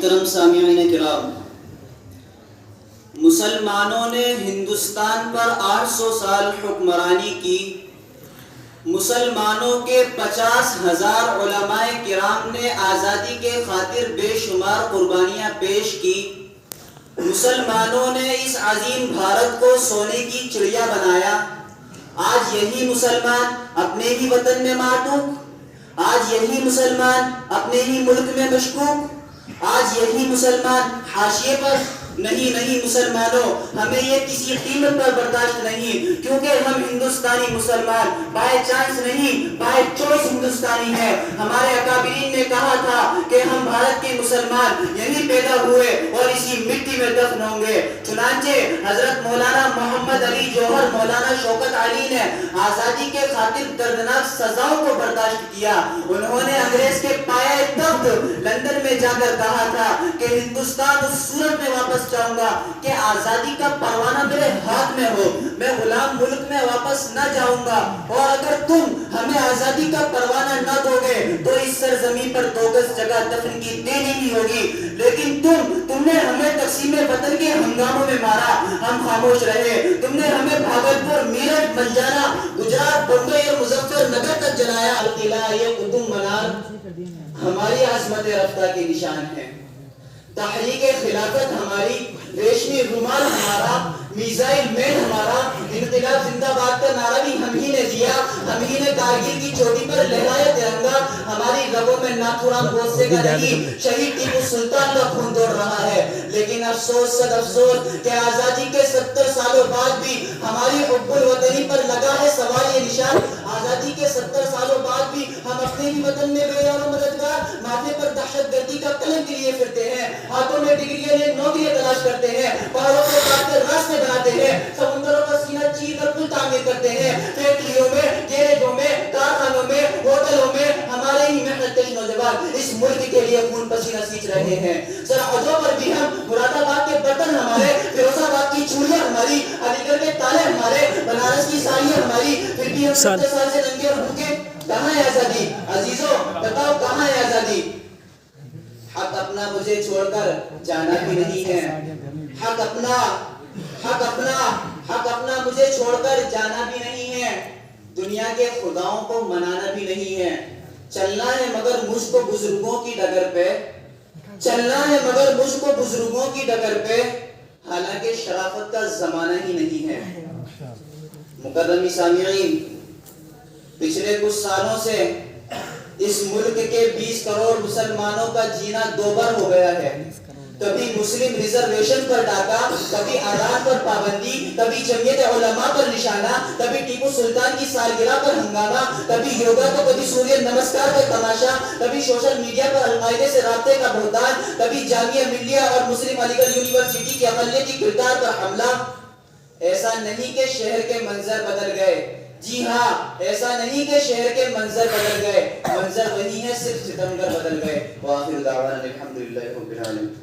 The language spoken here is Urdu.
محترم سامعین کرام، مسلمانوں نے ہندوستان پر 800 سال حکمرانی کی۔ مسلمانوں کے 50,000 علماء کرام نے آزادی کے خاطر بے شمار قربانیاں پیش کی۔ مسلمانوں نے اس عظیم بھارت کو سونے کی چڑیا بنایا۔ آج یہی مسلمان اپنے ہی وطن میں معتوق، آج یہی مسلمان اپنے ہی ملک میں مشکوک، آج یہی مسلمان حاشیے پر۔ نہیں مسلمانوں، ہمیں یہ کسی قیمت پر برداشت نہیں، کیونکہ ہم ہندوستانی مسلمان بائی چانس نہیں، بائی چوائس ہندوستانی ہیں۔ ہمارے اکابرین نے کہا تھا کہ ہم بھارت کے مسلمان یہیں پیدا ہوئے اور اسی مٹی میں دفن ہوں گے۔ چنانچہ حضرت مولانا محمد علی جوہر، مولانا شوکت علی نے آزادی کے خاطر دردناک سزاؤں کو برداشت کیا۔ انہوں نے انگریز کے پایہ تخت لندن میں جا کر کہا تھا کہ ہندوستان اس صورت میں واپس چاہوں گا کہ آزادی کا پروانہ میرے ہاتھ میں ہو، میں غلام ملک میں واپس نہ جاؤں گا، اور اگر تم ہمیں آزادی کا پروانہ نہ دو گے تو اس سرزمین پر 2 گز جگہ دفن کی دینی ہی ہوگی۔ لیکن تم نے ہمیں تقسیم وطن کے ہنگاموں میں مارا، ہم خاموش رہے۔ تم نے ہمیں بھاگلپور، میرٹھ، بنجارہ، گجرات، بمبئی اور مظفر نگر تک جلایا۔ قلعہ قطب مینار ہماری عظمت رفتہ کے نشان ہے، تحریک خلافت ہماری، ریشمی رومال ہمارا، میزائل مین ہمارا، انقلاب زندہ باد کا نعرہ بھی ہم ہی نے دیا، ہم ہی نے کارگل کی چوٹی پر لہرایا ترنگا۔ ہماری رگوں میں ناتھورام گوڈسے کا نہیں، شہید ٹیپو سلطان کا خون دوڑ رہا ہے۔ لیکن افسوس صد افسوس کہ آزادی کے 70 سالوں بعد بھی ہماری حب الوطنی پر لگا ہے سوال یہ نشان۔ آزادی کے 70 سالوں بعد بھی ہم اپنے ہی وطن میں بے یار و مددگار، ماتھے پر دہشت گردی کا کلنک لیے پھرتے ہیں، ہاتھوں میں ڈگریاں لے نوکریاں تلاش کرتے ہیں، پہاڑوں کو کاٹ کر راستے بناتے ہیں، سمندروں کا سینہ چیر کر پل تعمیر کرتے ہیں، فیکٹریوں میں، گیریجوں میں، کارخانوں میں، ہوٹلوں میں ہمارے ہی محنت کش نوجوان اس ملک کے لیے خون پسینہ سینچ رہے ہیں۔ سرحدوں پر بھی ہم، مراد آباد کے برتن ہمارے، فیروز آباد کی چوڑیاں ہماری، علی گڑھ کے تالے ہمارے، بنارس کی ساڑیاں ہماری، پھر بھی ہم 70 سال سے ننگے اور بھوکے۔ کہاں ہے آزادی؟ عزیزوں بتاؤ کہاں ہے آزادی؟ حق اپنا مجھے چھوڑ کر جانا بھی نہیں ہے، حق اپنا مجھے چھوڑ کر جانا بھی نہیں ہے، دنیا کے خداؤں کو منانا بھی نہیں ہے۔ چلنا ہے مگر مجھ کو بزرگوں کی ڈگر پہ، چلنا ہے مگر مجھ کو بزرگوں کی ڈگر پہ، حالانکہ شرافت کا زمانہ ہی نہیں ہے۔ مکرمی سامعین، پچھلے کچھ سالوں سے اس ملک کے 20 کروڑ مسلمانوں کا جینا دوبر ہو گیا ہے۔ کبھی مسلم ریزرویشن پر ڈاکہ، کبھی آزاد پر پابندی، کبھی جمعیت علماء پر نشانہ، کبھی ٹیپو سلطان کی سالگرہ پر ہنگامہ، کبھی یوگا تو کبھی سوریہ نمسکار کا تماشا، کبھی سوشل میڈیا پر القاعدہ سے رابطے کا بہتان، کبھی جامعہ ملیہ اور مسلم علی گڑھ یونیورسٹی کی اقلیتی کردار پر حملہ۔ ایسا نہیں کہ شہر کے منظر بدل گئے، جی ہاں، ایسا نہیں کہ شہر کے منظر بدل گئے، منظر وہی ہے، صرف ستمگر بدل گئے۔ وآخر دعوانا الحمدللہ رب العالمین۔